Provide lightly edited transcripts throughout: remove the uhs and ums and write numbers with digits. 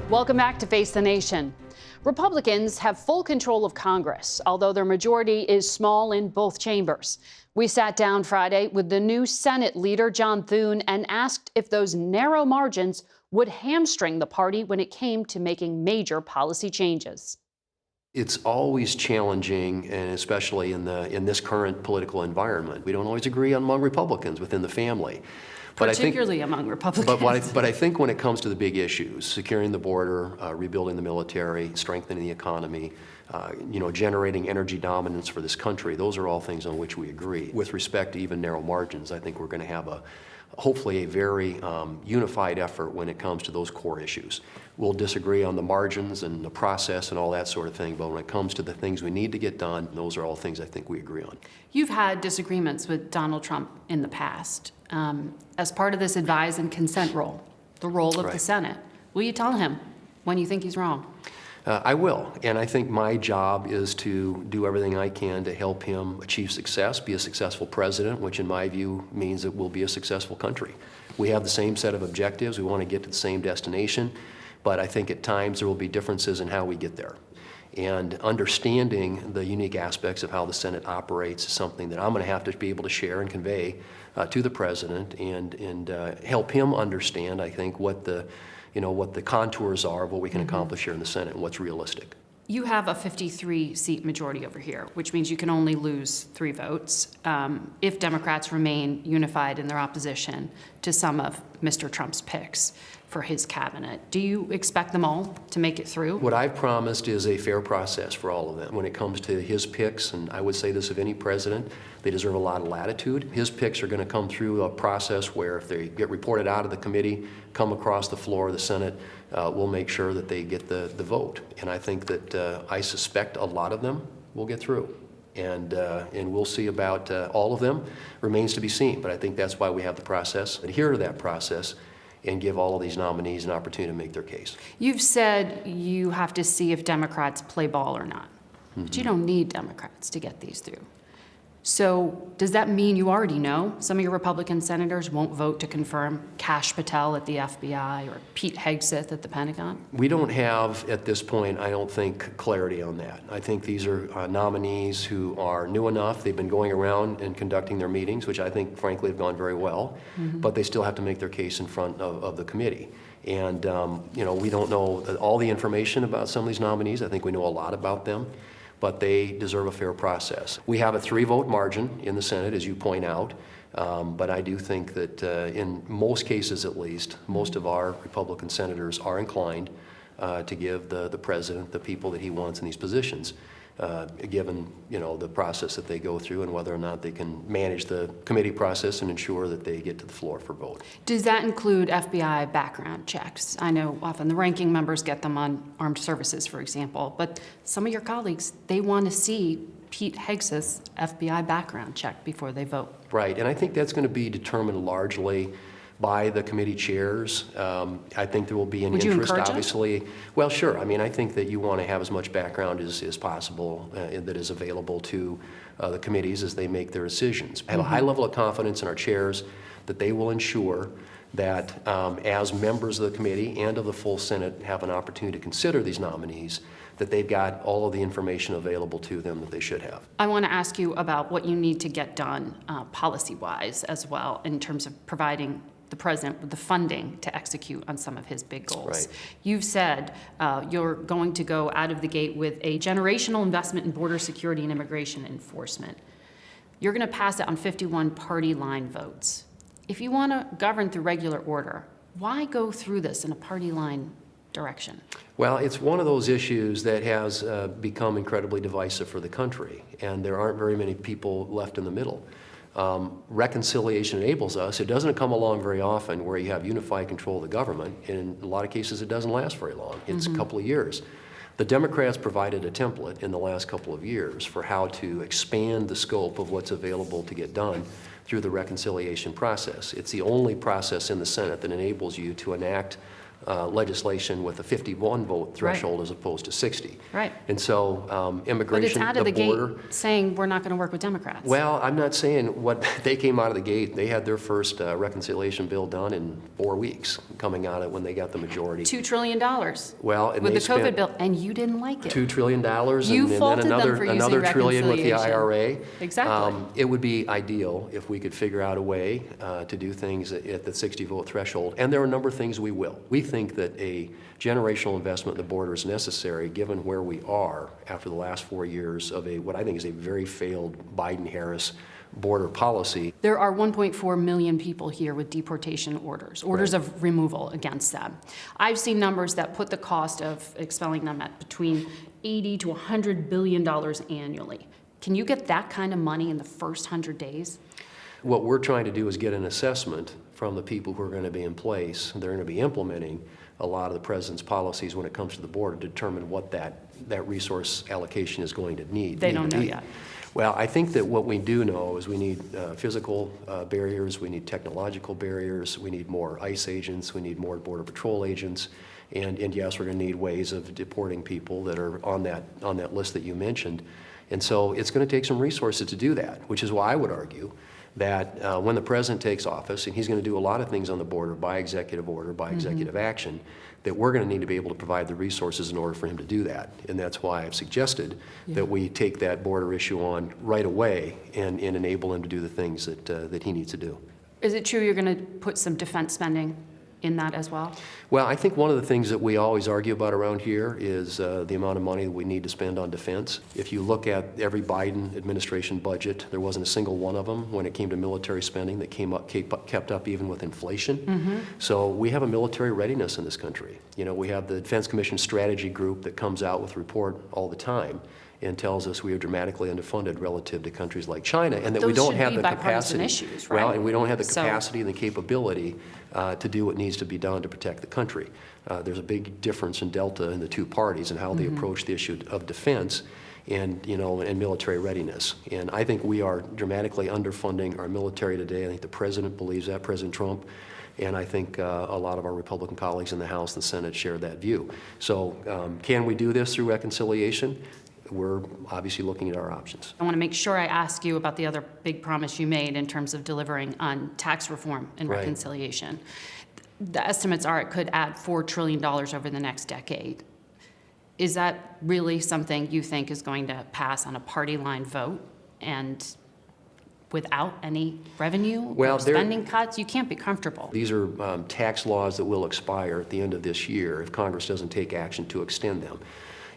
Welcome back to Face the Nation. Republicans have full control of Congress, although their majority is small in both chambers. We sat down Friday with the new Senate leader, John Thune, and asked if those narrow margins would hamstring the party when it came to making major policy changes. It's always challenging, and especially in this current political environment. We don't always agree among Republicans within the family. Particularly among Republicans. But I think when it comes to the big issues, securing the border, rebuilding the military, strengthening the economy, generating energy dominance for this country, those are all things on which we agree. With respect to even narrow margins, I think we're going to have hopefully a very unified effort when it comes to those core issues. We'll disagree on the margins and the process and all that sort of thing, but when it comes to the things we need to get done, those are all things I think we agree on. You've had disagreements with Donald Trump in the past. As part of this advise and consent role, the role of the Senate, will you tell him when you think he's wrong? I will, and I think my job is to do everything I can to help him achieve success, be a successful president, which in my view means it will be a successful country. We have the same set of objectives. We want to get to the same destination, but I think at times there will be differences in how we get there. And understanding the unique aspects of how the Senate operates is something that I'm going to have to be able to share and convey to the president and help him understand, I think, what the contours are of what we can accomplish here in the Senate and what's realistic. You have a 53-seat majority over here, which means you can only lose 3 votes if Democrats remain unified in their opposition to some of Mr. Trump's picks for his cabinet. Do you expect them all to make it through? What I've promised is a fair process for all of them. When it comes to his picks, and I would say this of any president, they deserve a lot of latitude. His picks are going to come through a process where if they get reported out of the committee, come across the floor of the Senate, we'll make sure that they get the vote. And I think that I suspect a lot of them will get through. And we'll see about all of them. Remains to be seen, but I think that's why we have the process. Adhere to that process and give all of these nominees an opportunity to make their case. You've said you have to see if Democrats play ball or not, but you don't need Democrats to get these through. So does that mean you already know some of your Republican senators won't vote to confirm Kash Patel at the FBI or Pete Hegseth at the Pentagon? We don't have, at this point, I don't think, clarity on that. I think these are nominees who are new enough. They've been going around and conducting their meetings, which I think, frankly, have gone very well, but they still have to make their case in front of the committee. And, we don't know all the information about some of these nominees. I think we know a lot about them, but they deserve a fair process. We have a 3-vote margin in the Senate, as you point out, but I do think that in most cases at least, most of our Republican senators are inclined to give the president the people that he wants in these positions, given the process that they go through and whether or not they can manage the committee process and ensure that they get to the floor for vote. Does that include FBI background checks? I know often the ranking members get them on armed services, for example, but some of your colleagues, they want to see Pete Hegseth's FBI background check before they vote. Right, and I think that's going to be determined largely by the committee chairs. I think there will be an interest, obviously. Well, sure. I mean, I think that you want to have as much background as possible that is available to the committees as they make their decisions. I have a high level of confidence in our chairs that they will ensure that as members of the committee and of the full Senate have an opportunity to consider these nominees, that they've got all of the information available to them that they should have. I want to ask you about what you need to get done policy-wise as well in terms of providing the president with the funding to execute on some of his big goals. Right. You've said you're going to go out of the gate with a generational investment in border security and immigration enforcement. You're going to pass it on 51 party line votes. If you want to govern through regular order, why go through this in a party line direction? Well, it's one of those issues that has become incredibly divisive for the country, and there aren't very many people left in the middle. Reconciliation enables us. It doesn't come along very often where you have unified control of the government. In a lot of cases, it doesn't last very long. It's a couple of years. The Democrats provided a template in the last couple of years for how to expand the scope of what's available to get done through the reconciliation process. It's the only process in the Senate that enables you to enact legislation with a 51 vote threshold as opposed to 60. Right. And so But immigration, it's out of the border. gate saying we're not going to work with Democrats. Well, I'm not saying what they came out of the gate. They had their first reconciliation bill done in 4 weeks, coming out of when they got the majority. $2 trillion. Well, and with they the COVID spent bill, and you didn't like it. $2 trillion, You and then faulted them for using another trillion with the reconciliation. IRA. Exactly. It would be ideal if we could figure out a way to do things at the 60 vote threshold. And there are a number of things we will. We think that a generational investment in the border is necessary given where we are after the last 4 years of what I think is a very failed Biden-Harris border policy. There are 1.4 million people here with deportation orders Right. of removal against them. I've seen numbers that put the cost of expelling them at between $80 to $100 billion annually. Can you get that kind of money in the first 100 days? What we're trying to do is get an assessment from the people who are going to be in place. They're going to be implementing a lot of the president's policies when it comes to the border to determine what that resource allocation is going to need. They don't know yet. Well, I think that what we do know is we need physical barriers, we need technological barriers, we need more ICE agents, we need more Border Patrol agents, and yes, we're going to need ways of deporting people that are on that list that you mentioned. And so it's going to take some resources to do that, which is why I would argue that when the president takes office, and he's going to do a lot of things on the border by executive order, by executive action, that we're going to need to be able to provide the resources in order for him to do that. And that's why I've suggested that we take that border issue on right away and enable him to do the things that he needs to do. Is it true you're going to put some defense spending in that as well? Well, I think one of the things that we always argue about around here is the amount of money that we need to spend on defense. If you look at every Biden administration budget, there wasn't a single one of them when it came to military spending that kept up even with inflation. So we have a military readiness in this country. You know, we have the Defense Commission Strategy Group that comes out with a report all the time and tells us we are dramatically underfunded relative to countries like China, and that we don't have the capacity. Issues, right? Well, and we don't have the capacity and the capability to do what needs to be done to protect the country. There's a big difference in delta in the two parties and how they approach the issue of defense and military readiness. And I think we are dramatically underfunding our military today. I think the president believes that, President Trump. And I think a lot of our Republican colleagues in the House and the Senate share that view. So can we do this through reconciliation? We're obviously looking at our options. I want to make sure I ask you about the other big promise you made in terms of delivering on tax reform and reconciliation. The estimates are it could add $4 trillion over the next decade. Is that really something you think is going to pass on a party line vote and without any revenue or spending cuts? You can't be comfortable. These are tax laws that will expire at the end of this year if Congress doesn't take action to extend them.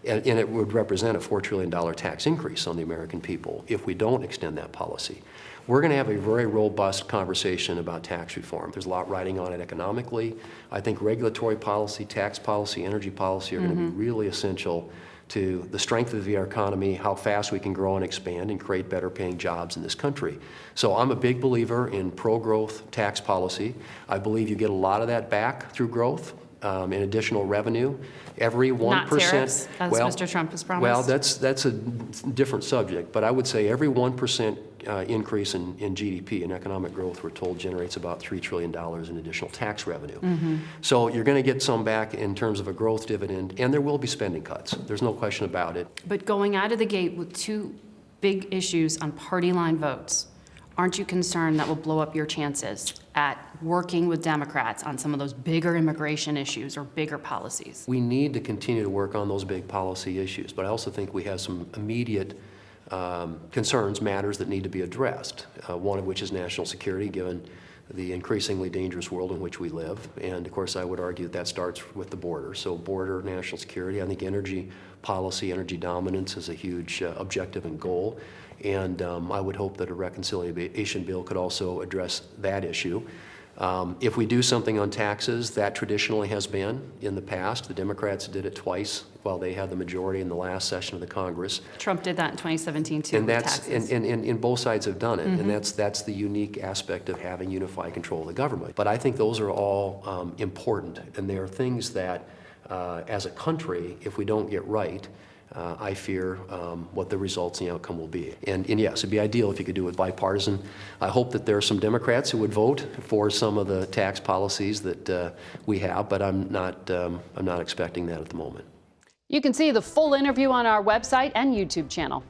And it would represent a $4 trillion tax increase on the American people if we don't extend that policy. We're going to have a very robust conversation about tax reform. There's a lot riding on it economically. I think regulatory policy, tax policy, energy policy are going to be really essential to the strength of our economy, how fast we can grow and expand and create better paying jobs in this country. So I'm a big believer in pro-growth tax policy. I believe you get a lot of that back through growth. In additional revenue, every 1%. Not tariffs, as Mr. Trump has promised. Well, that's a different subject, but I would say every 1% increase in GDP and economic growth, we're told, generates about $3 trillion in additional tax revenue. So you're going to get some back in terms of a growth dividend, and there will be spending cuts. There's no question about it. But going out of the gate with two big issues on party line votes, aren't you concerned that will blow up your chances at working with Democrats on some of those bigger immigration issues or bigger policies? We need to continue to work on those big policy issues, but I also think we have some immediate concerns, matters that need to be addressed, one of which is national security, given the increasingly dangerous world in which we live. And of course, I would argue that starts with the border. So border, national security, I think energy policy, energy dominance is a huge objective and goal. And I would hope that a reconciliation bill could also address that issue. If we do something on taxes, that traditionally has been in the past. The Democrats did it twice while they had the majority in the last session of the Congress. Trump did that in 2017 too. And with that's taxes. and both sides have done it. And that's the unique aspect of having unified control of the government. But I think those are all important, and they are things that as a country, if we don't get right, I fear what the results and the outcome will be. And yes, it'd be ideal if you could do it bipartisan. I hope that there are some Democrats who would vote for some of the tax policies that we have, but I'm not expecting that at the moment. You can see the full interview on our website and YouTube channel.